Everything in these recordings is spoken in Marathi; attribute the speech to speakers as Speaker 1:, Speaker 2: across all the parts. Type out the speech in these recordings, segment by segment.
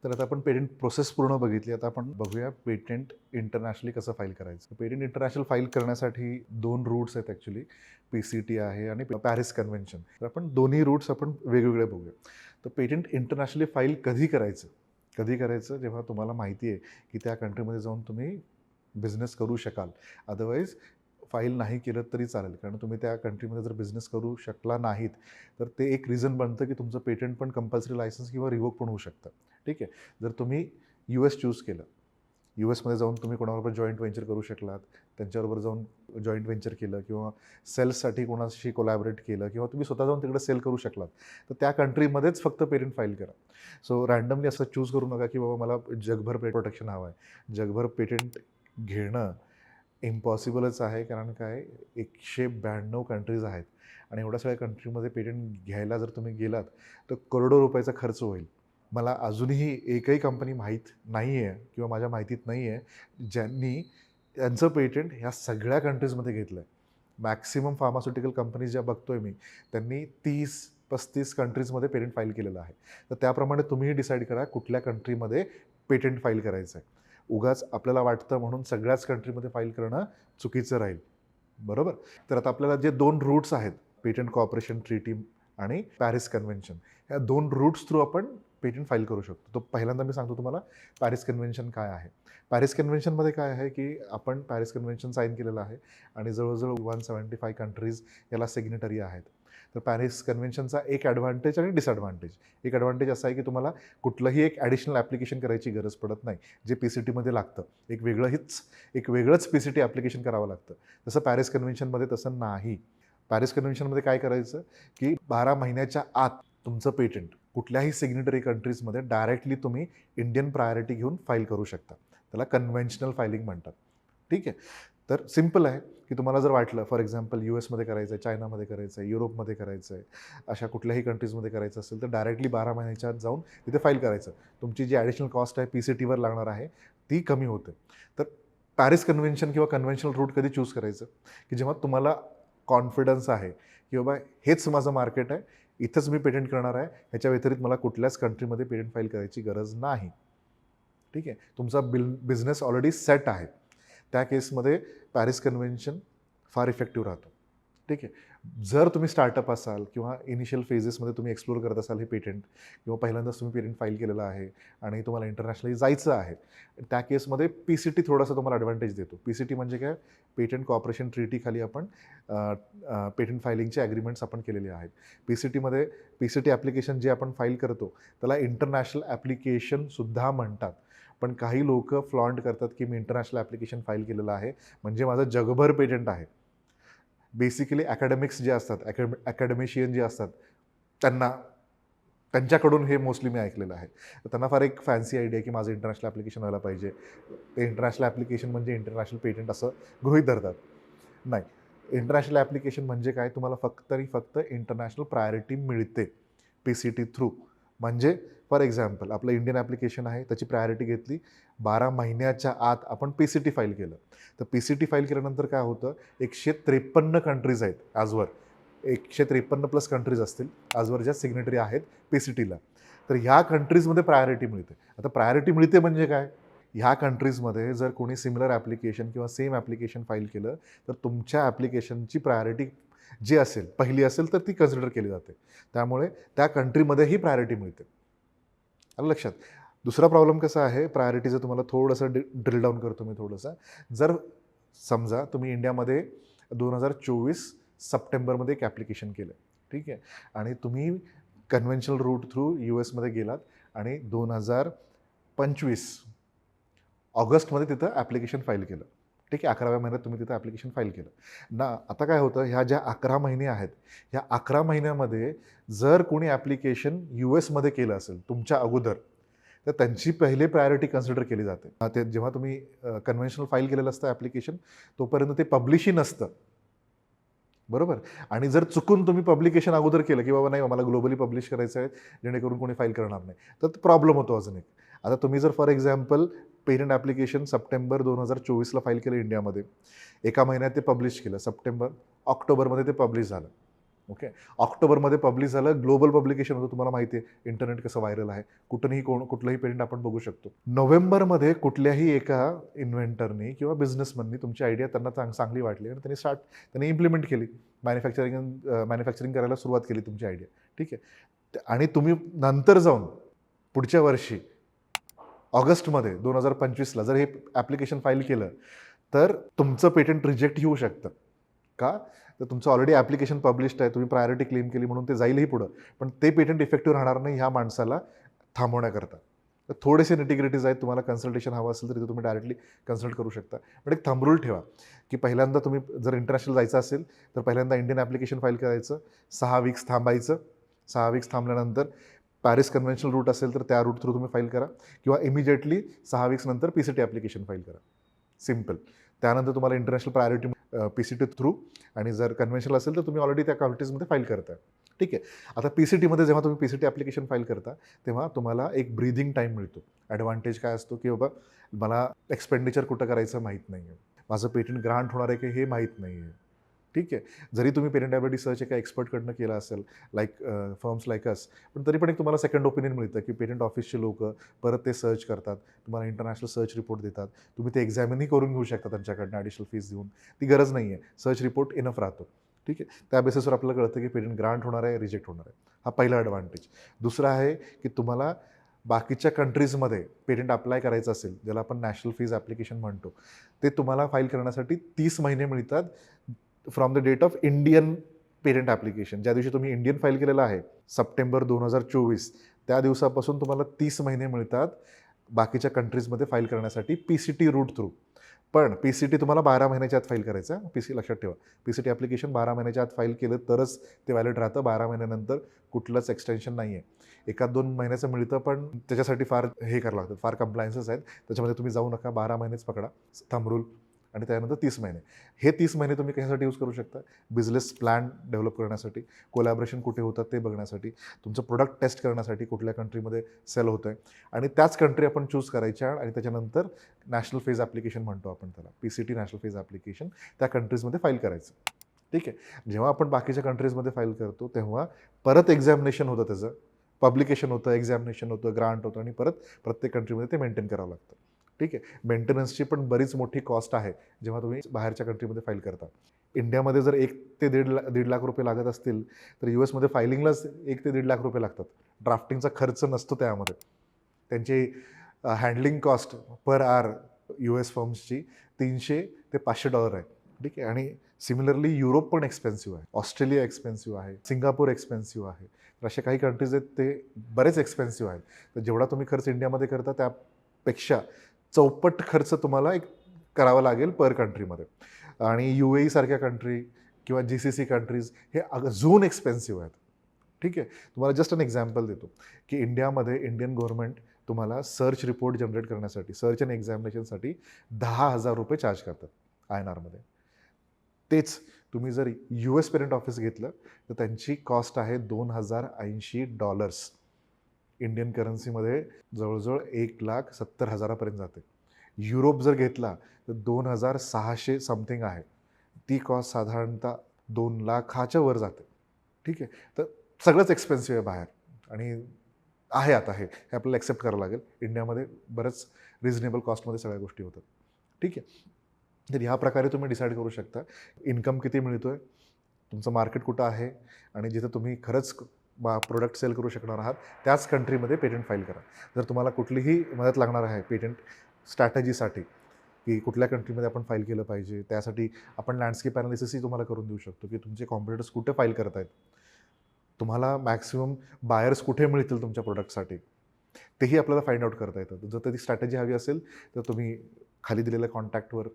Speaker 1: तर आता आपण पेटेंट प्रोसेस पूर्ण बघितली. आता आपण बघूया पेटेंट इंटरनॅशनली कसं फाईल करायचं. पेटेंट इंटरनॅशनल फाईल करण्यासाठी 2 रूट्स आहेत ॲक्च्युअली. पी-सी-टी आहे आणि पॅरिस कन्व्हेन्शन. तर आपण दोन्ही रूट्स आपण वेगवेगळे बघूया. तर पेटेंट इंटरनॅशनली फाईल कधी करायचं? कधी करायचं? जेव्हा तुम्हाला माहिती आहे की त्या कंट्रीमध्ये जाऊन तुम्ही बिझनेस करू शकाल. अदरवाईज फाईल नाही केलं तरी चालेल. कारण तुम्ही त्या कंट्रीमध्ये जर बिझनेस करू शकला नाहीत, तर ते एक रिझन बनतं की तुमचं पेटेंट पण कंपल्सरी लायसन्स किंवा रिवोक पण होऊ शकतं. ठीक आहे. जर तुम्ही US चूज केलं, USमध्ये जाऊन तुम्ही कोणाबरोबर जॉईंट व्हेंचर करू शकलात, त्यांच्याबरोबर जाऊन जॉईंट व्हेंचर केलं किंवा सेल्ससाठी कोणाशी कोलॅबोरेट केलं किंवा तुम्ही स्वतः जाऊन तिकडे सेल करू शकलात, तर त्या कंट्रीमध्येच फक्त पेटेंट फाईल करा. सो रँडमली असं चूज करू नका की बाबा मला जगभर प्रोटेक्शन हवं आहे. जगभर पेटेंट घेणं इम्पॉसिबलच आहे. कारण काय 192 कंट्रीज आहेत आणि एवढ्या सगळ्या कंट्रीमध्ये पेटेंट घ्यायला जर तुम्ही गेलात, तर करोडो रुपयाचा खर्च होईल. मला अजूनही एकही कंपनी माहीत नाही आहे किंवा माझ्या माहितीत नाही आहे, ज्यांनी त्यांचं पेटेंट ह्या सगळ्या कंट्रीजमध्ये घेतलं आहे. मॅक्सिमम फार्मास्युटिकल कंपनीज ज्या बघतोय मी, त्यांनी 30-35 कंट्रीजमध्ये पेटेंट फाईल केलेलं आहे. तर त्याप्रमाणे तुम्हीही डिसाईड करा कुठल्या कंट्रीमध्ये पेटेंट फाईल करायचं आहे. उगाच आपल्याला वाटतं म्हणून सगळ्याच कंट्रीमध्ये फाईल करणं चुकीचं राहील. बरोबर? तर आता आपल्याला जे 2 रूट्स आहेत, पेटंट कोऑपरेशन ट्रीटी आणि पॅरिस कन्व्हेन्शन, ह्या 2 रूट्स थ्रू आपण पेटंट फाईल करू शकतो. तो पहिल्यांदा मी सांगतो तुम्हाला पॅरिस कन्व्हेन्शन काय आहे. पॅरिस कन्व्हेन्शनमध्ये काय आहे, की आपण पॅरिस कन्व्हेन्शन साईन केलेलं आहे आणि जवळ-जवळ 175 कंट्रीज याला सिग्नेटरी आहेत. तर पॅरिस कन्व्हेन्शनचा एक ॲडव्हांटेज आणि डिसॲडव्हांटेज. एक ॲडव्हांटेज असा आहे, की तुम्हाला कुठलंही एक ॲडिशनल ॲप्लिकेशन करायची गरज पडत नाही, जे पी-सी-टीमध्ये लागतं. एक वेगळंच पी-सी-टी ॲप्लिकेशन करावं लागतं. तसं पॅरिस कन्व्हेन्शनमध्ये तसं नाही. पॅरिस कन्व्हेन्शनमध्ये काय करायचं, की 12 महिन्याच्या आत तुमचं पेटंट कुठल्याही सिग्नेटरी कंट्रीजमध्ये डायरेक्टली तुम्ही इंडियन प्रायोरिटी घेऊन फाईल करू शकता. त्याला कन्व्हेन्शनल फायलिंग म्हणतात. ठीक आहे. तर सिंपल आहे, की तुम्हाला जर वाटलं फॉर एक्झाम्पल US करायचं आहे, चायनामध्ये करायचं आहे, युरोपमध्ये करायचं आहे, अशा कुठल्याही कंट्रीजमध्ये करायचं असेल तर डायरेक्टली 12 महिन्याच्या आत जाऊन तिथे फाईल करायचं. तुमची जी ॲडिशनल कॉस्ट आहे पी-सी-टीवर लागणार आहे, ती कमी होते. तर पॅरिस कन्व्हेन्शन किंवा कन्व्हेन्शनल रूट कधी चूज करायचं, की जेव्हा तुम्हाला कॉन्फिडन्स आहे, की बाबा हेच माझं मार्केट आहे, इथंच मी पेटंट करणार आहे, ह्याच्या व्यतिरिक्त मला कुठल्याच कंट्रीमध्ये पेटंट फाईल करायची गरज नाही. ठीक आहे. तुमचा बिझनेस ऑलरेडी सेट आहे. त्या केसमध्ये पॅरिस कन्व्हेन्शन फार इफेक्टिव्ह राहतं. ठीक आहे. जर तुम्ही स्टार्टअप असाल किंवा इनिशियल फेजेसमध्ये तुम्ही एक्सप्लोर करत असाल हे पेटंट किंवा पहिल्यांदाच तुम्ही पेटंट फाईल केलेलं आहे आणि तुम्हाला इंटरनॅशनली जायचं आहे, त्या केसमध्ये पी-सी-टी थोडासा तुम्हाला ॲडव्हांटेज देतो. पी-सी-टी म्हणजे काय? पेटंट कोऑपरेशन ट्रीटीखाली आपण पेटंट फायलिंगचे ॲग्रीमेंट्स आपण केलेले आहेत. पी-सी-टीमध्ये पी-सी-टी ॲप्लिकेशन जे आपण फाईल करतो त्याला इंटरनॅशनल ॲप्लिकेशनसुद्धा म्हणतात. पण काही लोकं फ्लॉन्ट करतात, की मी इंटरनॅशनल ॲप्लिकेशन फाईल केलेलं आहे, म्हणजे माझं जगभर पेटंट आहे. बेसिकली अकॅडमिक्स जे असतात, अकॅडमिशियन जे असतात, त्यांना त्यांच्याकडून हे मोस्टली मी ऐकलेलं आहे. तर त्यांना फार एक फॅन्सी आयडिया आहे, की माझं इंटरनॅशनल ॲप्लिकेशन व्हायला पाहिजे. ते इंटरनॅशनल ॲप्लिकेशन म्हणजे इंटरनॅशनल पेटंट असं गृहीत धरतात. नाही. इंटरनॅशनल ॲप्लिकेशन म्हणजे काय? तुम्हाला फक्त आणि फक्त इंटरनॅशनल प्रायोरिटी मिळते पी-सी-टी थ्रू. म्हणजे फॉर एक्झाम्पल आपलं इंडियन ॲप्लिकेशन आहे, त्याची प्रायोरिटी घेतली. 12 महिन्याच्या आत आपण पी-सी-टी फाईल केलं. तर पी-सी-टी फाईल केल्यानंतर काय होतं, 153 कंट्रीज आहेत आजवर. 153 प्लस कंट्रीज असतील आजवर ज्या सिग्नेटरी आहेत पी-सी-टीला. तर ह्या कंट्रीजमध्ये प्रायोरिटी मिळते. आता प्रायोरिटी मिळते म्हणजे काय? ह्या कंट्रीजमध्ये जर कोणी सिमिलर ॲप्लिकेशन किंवा सेम ॲप्लिकेशन फाईल केलं, तर तुमच्या ॲप्लिकेशनची प्रायोरिटी जी असेल, पहिली असेल तर ती कन्सिडर केली जाते. त्यामुळे त्या कंट्रीमध्येही प्रायोरिटी मिळते. आलं लक्षात? दुसरा प्रॉब्लेम कसा आहे, प्रायोरिटीचं तुम्हाला थोडंसं ड्रिल डाऊन करतो मी थोडंसं. जर समजा तुम्ही इंडियामध्ये 2024 सप्टेंबरमध्ये एक ॲप्लिकेशन केलं, ठीक आहे. आणि तुम्ही कन्व्हेन्शनल रूट थ्रू US गेलात आणि 2025 ऑगस्टमध्ये तिथं ॲप्लिकेशन फाईल केलं. ठीक आहे. 11व्या महिन्यात तुम्ही तिथं ॲप्लिकेशन फाईल केलं. ना आता काय होतं, ह्या ज्या 11 महिने आहेत, ह्या 11 महिन्यामध्ये जर कोणी ॲप्लिकेशन US केलं असेल तुमच्या अगोदर, तर त्यांची पहिली प्रायोरिटी कन्सिडर केली जाते. ते जेव्हा तुम्ही कन्व्हेन्शनल फाईल केलेलं असतं ॲप्लिकेशन, तोपर्यंत ते पब्लिशही नसतं. बरोबर? आणि जर चुकून तुम्ही पब्लिकेशन अगोदर केलं, की बाबा नाही मला ग्लोबली पब्लिश करायचं आहे, जेणेकरून कोणी फाईल करणार नाही, तर प्रॉब्लेम होतो अजून एक. आता तुम्ही जर for example patent application September 2024ला फाईल केलं इंडियामध्ये. एका महिन्यात ते पब्लिश केलं. ऑक्टोबरमध्ये ते पब्लिश झालं. ओके. ऑक्टोबरमध्ये पब्लिश झालं, ग्लोबल पब्लिकेशन होतं, तुम्हाला माहिती आहे इंटरनेट कसं व्हायरल आहे, कुठलंही पेटेंट आपण बघू शकतो. नोव्हेंबरमध्ये कुठल्याही एका इन्व्हेंटरनी किंवा बिझनेसमननी तुमची आयडिया त्यांना चांगली वाटली आणि त्यांनी इम्प्लिमेंट केली, मॅन्युफॅक्चरिंग करायला सुरुवात केली तुमची आयडिया, ठीक आहे. आणि तुम्ही नंतर जाऊन पुढच्या वर्षी ऑगस्टमध्ये 2025ला जर हे ॲप्लिकेशन फाईल केलं तर तुमचं पेटेंट रिजेक्ट होऊ शकतं. का? तर तुमचं ऑलरेडी ॲप्लिकेशन पब्लिश्ड आहे, तुम्ही प्रायोरिटी क्लेम केली म्हणून ते जाईलही पुढं, पण ते पेटेंट इफेक्टिव्ह राहणार नाही ह्या माणसाला थांबवण्याकरता. तर थोडेसे निटिग्रिटीज आहेत, तुम्हाला कन्सल्टेशन हवं असेल तर तुम्ही डायरेक्टली कन्सल्ट करू शकता. पण एक थंब रूल ठेवा की पहिल्यांदा तुम्ही जर इंटरनॅशनल जायचं असेल तर पहिल्यांदा इंडियन ॲप्लिकेशन फाईल करायचं, 6 वीक्स थांबायचं, 6 वीक्स थांबल्यानंतर पॅरिस कन्व्हेन्शनल रूट असेल तर त्या रूट थ्रू तुम्ही फाईल करा किंवा इमिजिएटली 6 वीक्स नंतर PCT ॲप्लिकेशन फाईल करा. सिम्पल. त्यानंतर तुम्हाला इंटरनॅशनल प्रायोरिटी PCT थ्रू, आणि जर कन्व्हेन्शनल असेल तर तुम्ही ऑलरेडी त्या कंट्रीजमध्ये फाईल करता. ठीक आहे. आता PCTमध्ये जेव्हा तुम्ही PCT ॲप्लिकेशन फाईल करता तेव्हा तुम्हाला एक ब्रीदिंग टाईम मिळतो. ॲडव्हान्टेज काय असतो की बाबा मला एक्सपेंडिचर कुठं करायचं माहीत नाही आहे, माझं पेटेंट ग्रांट होणार आहे की हे माहीत नाही आहे. ठीक आहे. जरी तुम्ही पेटेंटॅबिलिटी सर्च एका एक्सपर्टकडनं केला असेल, फर्म्स लाईक अस, पण तरी पण एक तुम्हाला सेकंड ओपिनियन मिळतं की पेटेंट ऑफिसचे लोकं परत ते सर्च करतात, तुम्हाला इंटरनॅशनल सर्च रिपोर्ट देतात, तुम्ही ते एक्झामिनही करून घेऊ शकता त्यांच्याकडनं ॲडिशनल फीस देऊन. ती गरज नाही आहे, सर्च रिपोर्ट इनफ राहतो. ठीक आहे. त्या बेसिसवर आपल्याला कळतं की पेटेंट ग्रांट होणार आहे, रिजेक्ट होणार आहे. हा पहिला ॲडव्हान्टेज. दुसरा आहे की तुम्हाला बाकीच्या कंट्रीजमध्ये पेटेंट अप्लाय करायचं असेल, ज्याला आपण नॅशनल फीज ॲप्लिकेशन म्हणतो, ते तुम्हाला फाईल करण्यासाठी 30 महिने मिळतात from the date of Indian patent application. ज्या दिवशी तुम्ही इंडियन फाईल केलेलं आहे सप्टेंबर 2024, त्या दिवसापासून तुम्हाला 30 महिने मिळतात बाकीच्या कंट्रीजमध्ये फाईल करण्यासाठी PCT रूट थ्रू. पण PCT तुम्हाला 12 महिन्याच्या आत फाईल करायचं आहे. लक्षात ठेवा, PCT ॲप्लिकेशन 12 महिन्याच्या आत फाईल केलं तरच ते व्हॅलिड राहतं. 12 महिन्यानंतर कुठलंच एक्सटेन्शन नाही आहे. 1-2 महिन्याचं मिळतं, पण त्याच्यासाठी फार हे करावं लागतं, फार कंप्लायन्सेस आहेत, त्याच्यामध्ये तुम्ही जाऊ नका. 12 महिनेच पकडा थंब रूल, आणि त्यानंतर 30 महिने. हे 30 महिने तुम्ही कशासाठी यूज करू शकता? बिझनेस प्लॅन डेव्हलप करण्यासाठी, कोलॅबरेशन कुठे होतात ते बघण्यासाठी, तुमचं प्रोडक्ट टेस्ट करण्यासाठी कुठल्या कंट्रीमध्ये सेल होतं आहे, आणि त्याच कंट्री आपण चूज करायच्या आणि त्याच्यानंतर नॅशनल फेज ॲप्लिकेशन म्हणतो आपण त्याला, PCT नॅशनल फेज ॲप्लिकेशन, त्या कंट्रीजमध्ये फाईल करायचं. ठीक आहे. जेव्हा आपण बाकीच्या कंट्रीजमध्ये फाईल करतो तेव्हा परत एक्झामिनेशन होतं, त्याचं पब्लिकेशन होतं, एक्झामिनेशन होतं, ग्रांट होतं, आणि परत प्रत्येक कंट्रीमध्ये ते मेंटेन करावं लागतं. ठीक आहे. मेंटेनन्सची पण बरीच मोठी कॉस्ट आहे जेव्हा तुम्ही बाहेरच्या कंट्रीमध्ये फाईल करता. इंडियामध्ये जर 1 ते दीड लाख रुपये लागत असतील तर US मध्ये फायलिंगलाच 1 ते दीड लाख रुपये लागतात. ड्राफ्टिंगचा खर्च नसतो त्यामध्ये. त्यांची handling cost per hour US फर्म्सची $300 ते $500 आहे. ठीक आहे. आणि सिमिलरली युरोप पण एक्सपेन्सिव्ह आहे, ऑस्ट्रेलिया एक्सपेन्सिव्ह आहे, सिंगापूर एक्सपेन्सिव्ह आहे. तर असे काही कंट्रीज आहेत ते बरेच एक्सपेन्सिव्ह आहेत. तर जेवढा तुम्ही खर्च इंडियामध्ये करता त्यापेक्षा चौपट खर्च तुम्हाला एक करावा लागेल पर कंट्रीमध्ये. आणि UAE सारख्या कंट्री किंवा GCC कंट्रीज हे अजून एक्सपेन्सिव्ह आहेत. ठीक आहे. तुम्हाला जस्ट अन एक्झाम्पल देतो की इंडियामध्ये इंडियन गव्हर्नमेंट तुम्हाला सर्च रिपोर्ट जनरेट करण्यासाठी, सर्च अँड एक्झामिनेशनसाठी 10,000 रुपये चार्ज करतात INRमध्ये. तेच तुम्ही जर US पेटेंट ऑफिस घेतलं तर त्यांची कॉस्ट आहे $2,080. इंडियन करन्सीमध्ये जवळजवळ 1,70,000 जाते. युरोप जर घेतला तर 2,600 समथिंग आहे. ती कॉस्ट साधारणतः 2,00,000च्या वर जाते. ठीक आहे. तर सगळंच एक्सपेन्सिव्ह आहे बाहेर, आणि आहे आता हे आपल्याला ॲक्सेप्ट करावं लागेल. इंडियामध्ये बरंच रिझनेबल कॉस्टमध्ये सगळ्या गोष्टी होतात. ठीक आहे. तर ह्या प्रकारे तुम्ही डिसाईड करू शकता इन्कम किती मिळतो आहे, तुमचं मार्केट कुठं आहे, आणि जिथं तुम्ही खरंच प्रोडक्ट सेल करू शकणार आहात त्याच कंट्रीमध्ये पेटेंट फाईल करा. जर तुम्हाला कुठलीही मदत लागणार आहे पेटेंट स्ट्रॅटेजीसाठी की कुठल्या कंट्रीमध्ये आपण फाईल केलं पाहिजे, त्यासाठी आपण लँडस्केप ॲनालिसिसही तुम्हाला करून देऊ शकतो की तुमचे कॉम्पिटिटर्स कुठे फाईल करत आहेत, तुम्हाला मॅक्सिमम बायर्स कुठे मिळतील तुमच्या प्रोडक्टसाठी, तेही आपल्याला फाइंड आउट करता येतं. जर ती स्ट्रॅटेजी हवी असेल तर तुम्ही खाली दिलेल्या कॉन्टॅक्टवर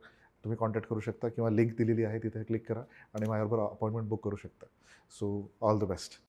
Speaker 1: तुम्ही कॉन्टॅक्ट करू शकता किंवा लिंक दिलेली आहे तिथे क्लिक करा आणि माझ्याबरोबर अपॉइंटमेंट बुक करू शकता. So all the best.